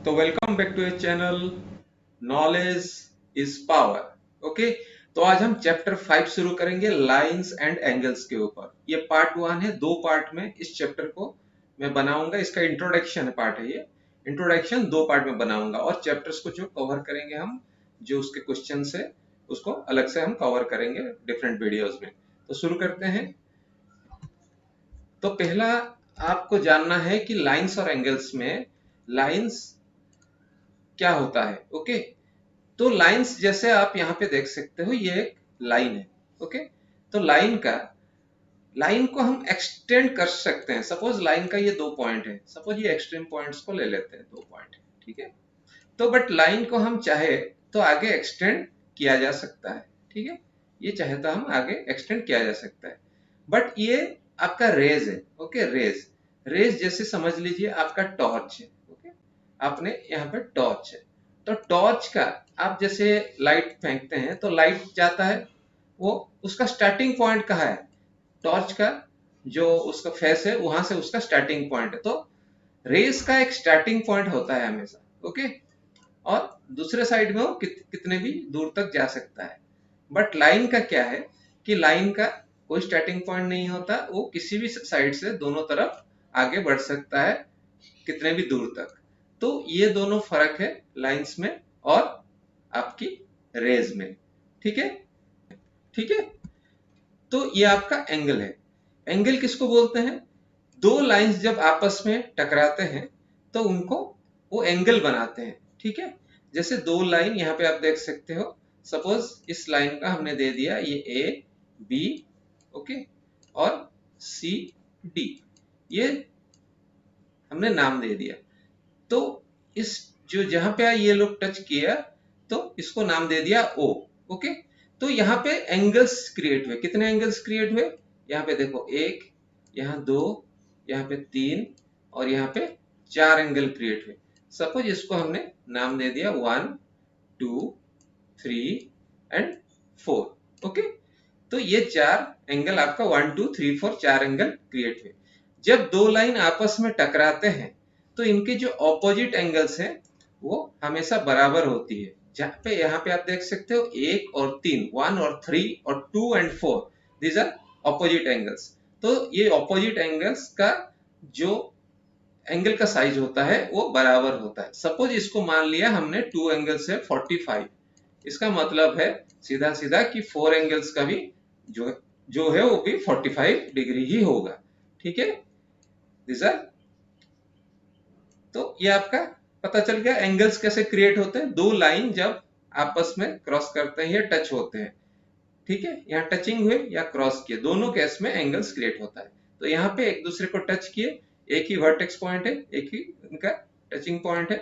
तो welcome back to your channel knowledge is power. Okay, तो आज हम चैप्टर 5 शुरू करेंगे लाइंस एंड एंगल्स के ऊपर। ये पार्ट 1 है, दो पार्ट में इस चैप्टर को मैं बनाऊंगा। इसका इंट्रोडक्शन पार्ट है ये। इंट्रोडक्शन दो पार्ट में बनाऊंगा और चैप्टर्स को जो कवर करेंगे हम, जो उसके क्वेश्चन है उसको अलग से हम कवर करेंगे डिफरेंट वीडियोज में। तो शुरू करते हैं। तो पहला आपको जानना है कि लाइंस और एंगल्स में लाइंस क्या होता है। ओके, तो लाइंस जैसे आप यहाँ पे देख सकते हो, ये एक लाइन है। ओके, तो लाइन को हम एक्सटेंड कर सकते हैं। सपोज लाइन का ये दो पॉइंट है, सपोज ये एक्सट्रीम पॉइंट्स को ले लेते हैं, दो पॉइंट है, ठीक है। तो बट लाइन को हम चाहे तो आगे एक्सटेंड किया जा सकता है, ठीक है। ये चाहे तो हम आगे एक्सटेंड किया जा सकता है। बट ये आपका रेज है। ओके, रेज जैसे समझ लीजिए आपका टॉर्च है। ओके, आपने यहाँ पे टॉर्च है, तो टॉर्च का आप जैसे लाइट फेंकते हैं तो लाइट जाता है, वो उसका स्टार्टिंग पॉइंट कहाँ है? टॉर्च का जो उसका फेस है वहां से उसका स्टार्टिंग पॉइंट है। तो रेस का एक स्टार्टिंग पॉइंट होता है हमेशा। ओके, और दूसरे साइड में वो कितने भी दूर तक जा सकता है। बट लाइन का क्या है कि लाइन का कोई स्टार्टिंग पॉइंट नहीं होता, वो किसी भी साइड से दोनों तरफ आगे बढ़ सकता है, कितने भी दूर तक। तो ये दोनों फर्क है लाइंस में और आपकी रेज में, ठीक है। ठीक है, तो ये आपका एंगल है। एंगल किसको बोलते हैं? दो लाइंस जब आपस में टकराते हैं तो उनको वो एंगल बनाते हैं, ठीक है। जैसे दो लाइन यहाँ पे आप देख सकते हो। सपोज इस लाइन का हमने दे दिया ये ए बी, ओके, और सी डी, ये हमने नाम दे दिया। तो इस जो जहां पे ये लोग टच किया तो इसको नाम दे दिया ओ। ओके, तो यहाँ पे एंगल्स क्रिएट हुए। कितने एंगल्स क्रिएट हुए? यहाँ पे देखो, एक, यहाँ दो, यहाँ पे तीन, और यहाँ पे चार एंगल क्रिएट हुए। सपोज इसको हमने नाम दे दिया 1 2 3 एंड 4। ओके, तो ये चार एंगल आपका 1 2 3 4 चार एंगल क्रिएट हुए। जब दो लाइन आपस में टकराते हैं तो इनके जो ऑपोजिट एंगल्स हैं वो हमेशा बराबर होती है। जहाँ पे यहाँ पे आप देख सकते हो एक और तीन, 1 और 3 और 2 and 4, these are opposite angles. तो ये ऑपोजिट एंगल्स का जो एंगल का साइज होता है वो बराबर होता है। सपोज इसको मान लिया हमने टू एंगल्स है 45, इसका मतलब है सीधा सीधा कि फोर एंगल्स का भी जो जो है वो भी 45 डिग्री ही होगा, ठीक है। दिस तो ये आपका पता चल गया एंगल्स कैसे क्रिएट होते हैं। दो लाइन जब आपस में क्रॉस करते हैं या टच होते हैं, ठीक है, यहाँ टचिंग हुए या क्रॉस किए, दोनों केस में एंगल्स क्रिएट होता है। तो यहाँ पे एक दूसरे को टच किए, एक ही वर्टेक्स पॉइंट है, एक ही इनका टचिंग पॉइंट है,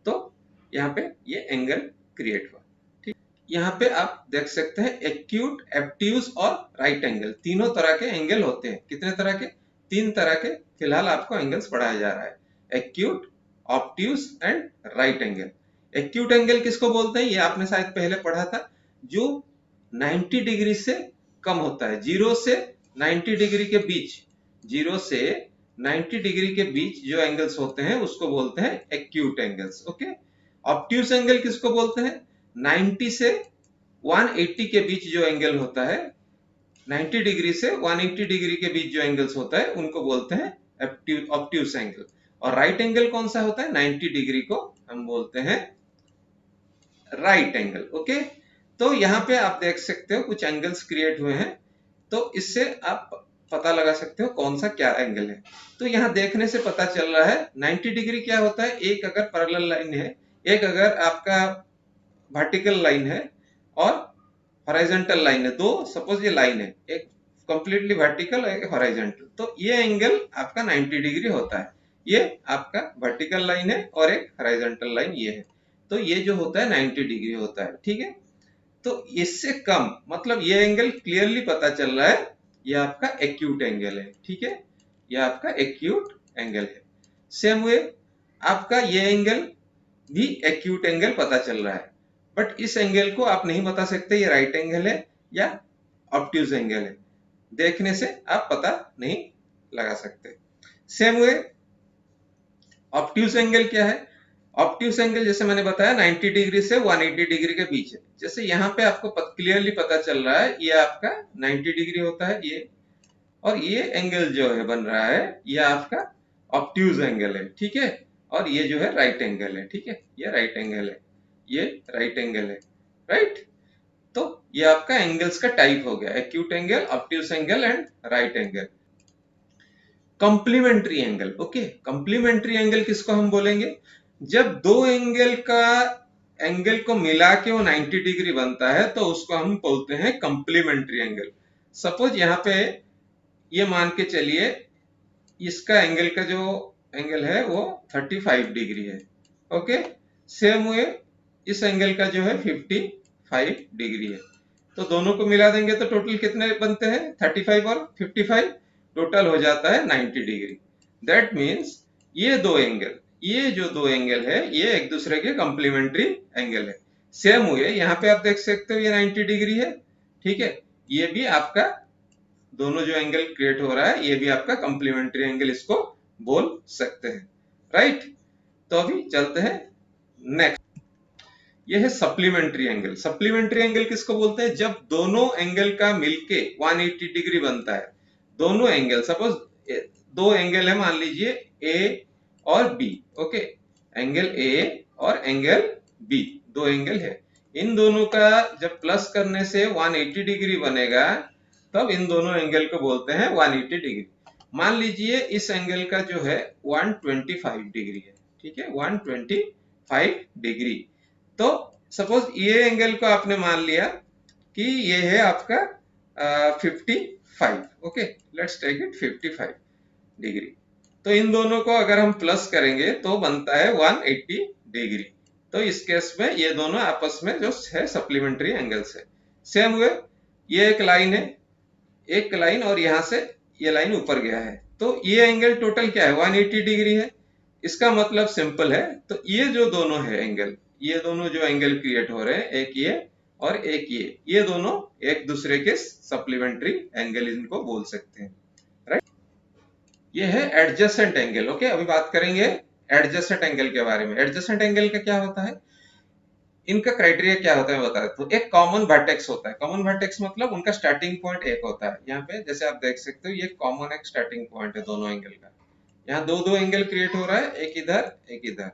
तो यहाँ पे ये एंगल क्रिएट हुआ। ठीक, यहाँ पे आप देख सकते हैं एक्यूट, एब्ट्यूज और राइट एंगल, तीनों तरह के एंगल होते हैं। कितने तरह के? तीन तरह के फिलहाल आपको एंगल्स पढ़ाया जा रहा है, acute, obtuse and right angle. Acute angle किसको बोलते हैं? ये आपने शायद पहले पढ़ा था, जो 90 डिग्री से कम होता है, जीरो से 90 डिग्री के बीच, जीरो से 90 डिग्री के बीच जो एंगल्स होते हैं उसको बोलते हैं acute angles. Okay, obtuse angle किसको बोलते हैं? 90 से 180 के बीच जो एंगल होता है, 90 डिग्री से 180 डिग्री के बीच जो एंगल्स होता है उनको बोलते हैं ऑब्ट्यूज एंगल। और राइट एंगल कौन सा होता है? 90 डिग्री को हम बोलते हैं राइट एंगल। ओके, तो यहाँ पे आप देख सकते हो कुछ एंगल्स क्रिएट हुए हैं, तो इससे आप पता लगा सकते हो कौन सा क्या एंगल है। तो यहाँ देखने से पता चल रहा है 90 डिग्री क्या होता है, एक अगर पैरेलल लाइन है, एक अगर आपका वर्टिकल लाइन है और हॉरिजॉन्टल लाइन है, दो सपोज ये लाइन है, एक कंप्लीटली वर्टिकल और एक हॉरिजॉन्टल, तो ये एंगल आपका 90 डिग्री होता है। ये आपका वर्टिकल लाइन है और एक हॉरिजॉन्टल लाइन ये है, तो ये जो होता है 90 डिग्री होता है, ठीक है। तो इससे कम मतलब ये एंगल क्लियरली पता चल रहा है ये आपका एक्यूट एंगल है, ठीक है, ये आपका एक्यूट एंगल है। सेम वे आपका ये एंगल भी एक्यूट एंगल पता चल रहा है, बट इस एंगल को आप नहीं बता सकते ये राइट एंगल है या ऑब्ट्यूज एंगल है, देखने से आप पता नहीं लगा सकते। सेम वे ऑब्ट्यूज एंगल क्या है? ऑब्ट्यूज एंगल जैसे मैंने बताया 90 डिग्री से 180 डिग्री के बीच है। जैसे यहाँ पे आपको क्लियरली पता चल रहा है ये आपका 90 डिग्री होता है ये, और ये एंगल जो है बन रहा है ये आपका ऑब्ट्यूज एंगल है, ठीक है। और ये जो है राइट एंगल है, ठीक है, ये राइट एंगल है, ये राइट एंगल है, राइट। तो ये आपका एंगल्स का टाइप हो गया, acute angle, obtuse angle and right angle. Complementary angle, okay. Complementary angle किसको हम बोलेंगे? जब दो एंगल को मिला के वो 90 डिग्री बनता है तो उसको हम बोलते हैं कॉम्प्लीमेंट्री एंगल। सपोज यहाँ पे ये मान के चलिए इसका एंगल का जो एंगल है वो 35 डिग्री है, ओके। सेम वे इस एंगल का जो है 55 डिग्री है। तो दोनों को मिला देंगे तो टोटल कितने बनते हैं? 35 और 55, टोटल हो जाता है 90 डिग्री। दैट मीन्स ये जो दो एंगल है ये एक दूसरे के कॉम्प्लीमेंट्री एंगल है। सेम वे यहाँ पे आप देख सकते हो ये 90 डिग्री है, ठीक है। ये भी आपका दोनों जो एंगल क्रिएट हो रहा है ये भी आपका कॉम्प्लीमेंट्री एंगल इसको बोल सकते हैं, राइट। तो अभी चलते हैं नेक्स्ट। ये है सप्लीमेंट्री एंगल। सप्लीमेंट्री एंगल किसको बोलते हैं? जब दोनों एंगल का मिलके 180 डिग्री बनता है। दोनों एंगल, सपोज दो एंगल है मान लीजिए ए और बी, ओके। एंगल ए और एंगल बी, दो एंगल है। इन दोनों का जब प्लस करने से 180 डिग्री बनेगा तब इन दोनों एंगल को बोलते हैं 180 डिग्री। मान लीजिए इस एंगल का जो है 125 डिग्री है, ठीक है, 125 डिग्री। तो सपोज ये एंगल को आपने मान लिया कि ये है आपका 55, okay, let's take it 55 degree. तो इन दोनों को अगर हम प्लस करेंगे तो बनता है 180 डिग्री। तो इस केस में ये दोनों आपस में जो है सप्लीमेंट्री एंगल्स है। सेम वे ये एक लाइन है, एक लाइन, और यहां से ये लाइन ऊपर गया है, तो ये एंगल टोटल क्या है? 180 डिग्री है। इसका मतलब सिंपल है। तो ये जो दोनों है एंगल, ये दोनों जो एंगल क्रिएट हो रहे हैं, एक ये और एक ये दोनों एक दूसरे के सप्लीमेंट्री एंगल इनको बोल सकते हैं, राइट। ये है एडजेसेंट एंगल, ओके। अभी बात करेंगे एडजेसेंट एंगल के बारे में। एडजेसेंट एंगल का क्या होता है, इनका क्राइटेरिया क्या होता है बता देता हूं। एक कॉमन वर्टेक्स होता है। कॉमन वर्टेक्स मतलब उनका स्टार्टिंग पॉइंट एक होता है। यहाँ पे जैसे आप देख सकते हो ये कॉमन एक स्टार्टिंग पॉइंट है दोनों एंगल का। यहाँ दो एंगल क्रिएट हो रहा है, एक इधर एक इधर,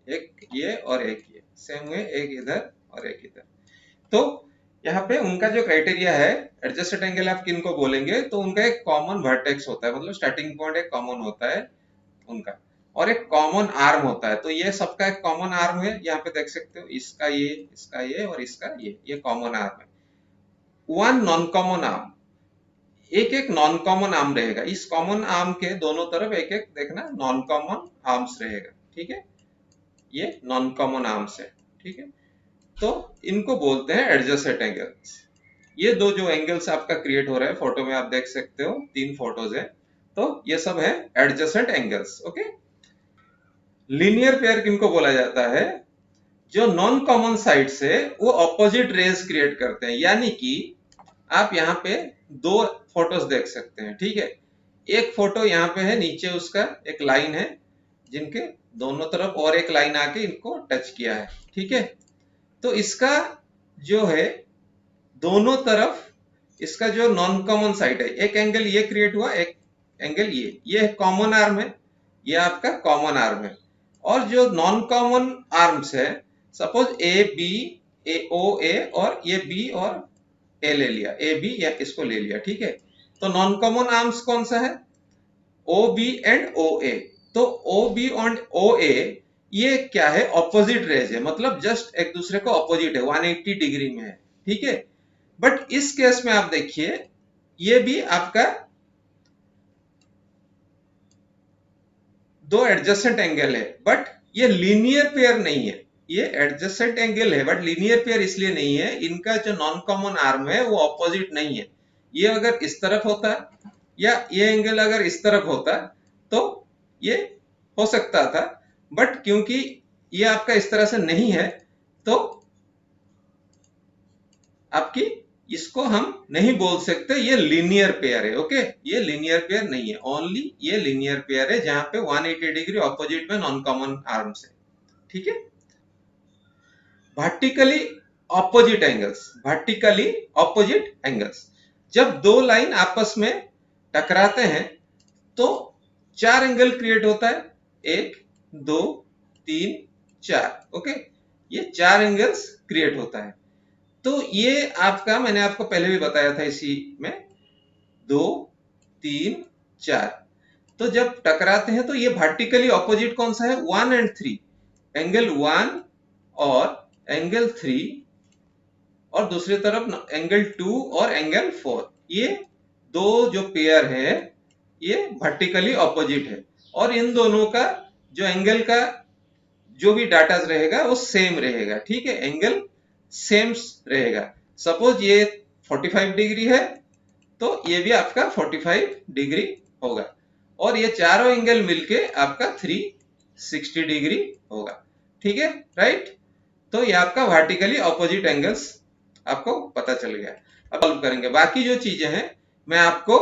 एक ये और एक ये, सेम वे एक इधर और एक इधर। तो यहाँ पे उनका जो क्राइटेरिया है एडजस्टेड एंगल आप किनको बोलेंगे, तो उनका एक कॉमन वर्टेक्स होता है, मतलब स्टार्टिंग पॉइंट एक कॉमन होता है उनका, और एक कॉमन आर्म होता है। तो ये सबका एक कॉमन आर्म है, यहाँ पे देख सकते हो इसका ये और इसका ये कॉमन आर्म है। वन नॉन कॉमन आर्म, एक एक नॉन कॉमन आर्म रहेगा। इस कॉमन आर्म के दोनों तरफ एक एक देखना नॉन कॉमन आर्म्स रहेगा, ठीक है, ये नॉन कॉमन आर्म्स है, ठीक है। तो इनको बोलते हैं एडजेसेंट एंगल्स। ये दो जो एंगल्स आपका क्रिएट हो रहा है, फोटो में आप देख सकते हो 3 फोटोज है, तो ये सब है adjacent angles, okay. Linear pair किनको बोला जाता है? जो नॉन कॉमन साइड से वो ऑपोजिट रेज क्रिएट करते हैं। यानी कि आप यहाँ पे दो फोटोज देख सकते हैं, ठीक है। एक फोटो यहाँ पे है, नीचे उसका एक लाइन है जिनके दोनों तरफ और एक लाइन आके इनको टच किया है, ठीक है। तो इसका जो है दोनों तरफ इसका जो नॉन कॉमन साइड है, एक एंगल ये क्रिएट हुआ, एक एंगल ये कॉमन आर्म है, ये आपका कॉमन आर्म है। और जो नॉन कॉमन आर्म्स है, सपोज ए बी ए ओ ए, और ये बी और ए ले लिया, ए बी या इसको ले लिया, ठीक है। तो नॉन कॉमन आर्म्स कौन सा है? ओ बी एंड ओ ए। तो ओ बी एंड ओ ए ये क्या है? ऑपोजिट रेज है, मतलब जस्ट एक दूसरे को ऑपोजिट है, 180 डिग्री में है, ठीक है। बट इस केस में आप देखिए ये भी आपका दो एडजेसेंट एंगल है, बट ये लीनियर पेयर नहीं है। ये एडजेसेंट एंगल है बट लीनियर पेयर इसलिए नहीं है, इनका जो नॉन कॉमन आर्म है वो ऑपोजिट नहीं है। ये अगर इस तरफ होता या ये एंगल अगर इस तरफ होता तो ये हो सकता था, बट क्योंकि ये आपका इस तरह से नहीं है तो आपकी इसको हम नहीं बोल सकते ये लीनियर पेयर है, ओके। ये लीनियर पेयर नहीं है, ओनली ये लीनियर पेयर है जहां पे 180 डिग्री ऑपोजिट में नॉन कॉमन आर्म्स है, ठीक है। Vertically opposite angles, vertically opposite angles, जब दो लाइन आपस में टकराते हैं तो चार एंगल क्रिएट होता है, 1 2 3 4। ओके, ये चार एंगल्स क्रिएट होता है। तो ये आपका, मैंने आपको पहले भी बताया था इसी में, 2 3 4। तो जब टकराते हैं तो ये वर्टिकली ऑपोजिट कौन सा है, 1 एंड 3, एंगल 1 और एंगल 3, और दूसरी तरफ एंगल 2 और एंगल 4। ये दो जो पेयर है ये वर्टिकली ऑपोजिट है, और इन दोनों का जो एंगल का जो भी डाटा रहेगा वो सेम रहेगा। ठीक है, एंगल सेम रहेगा। सपोज ये 45 डिग्री है तो ये भी आपका 45 डिग्री होगा, और ये चारों एंगल मिलके आपका 360 डिग्री होगा। ठीक है, राइट। तो ये आपका वर्टिकली ऑपोजिट एंगल्स आपको पता चल गया। अब सॉल्व करेंगे बाकी जो चीजें हैं, मैं आपको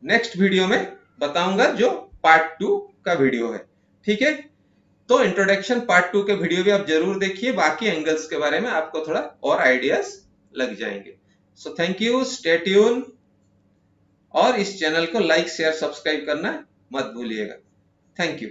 नेक्स्ट वीडियो में बताऊंगा, जो पार्ट 2 का वीडियो है। ठीक है, तो इंट्रोडक्शन पार्ट 2 के वीडियो भी आप जरूर देखिए, बाकी एंगल्स के बारे में आपको थोड़ा और आइडियाज लग जाएंगे। So thank you, stay tune, और इस चैनल को लाइक शेयर सब्सक्राइब करना मत भूलिएगा। Thank you.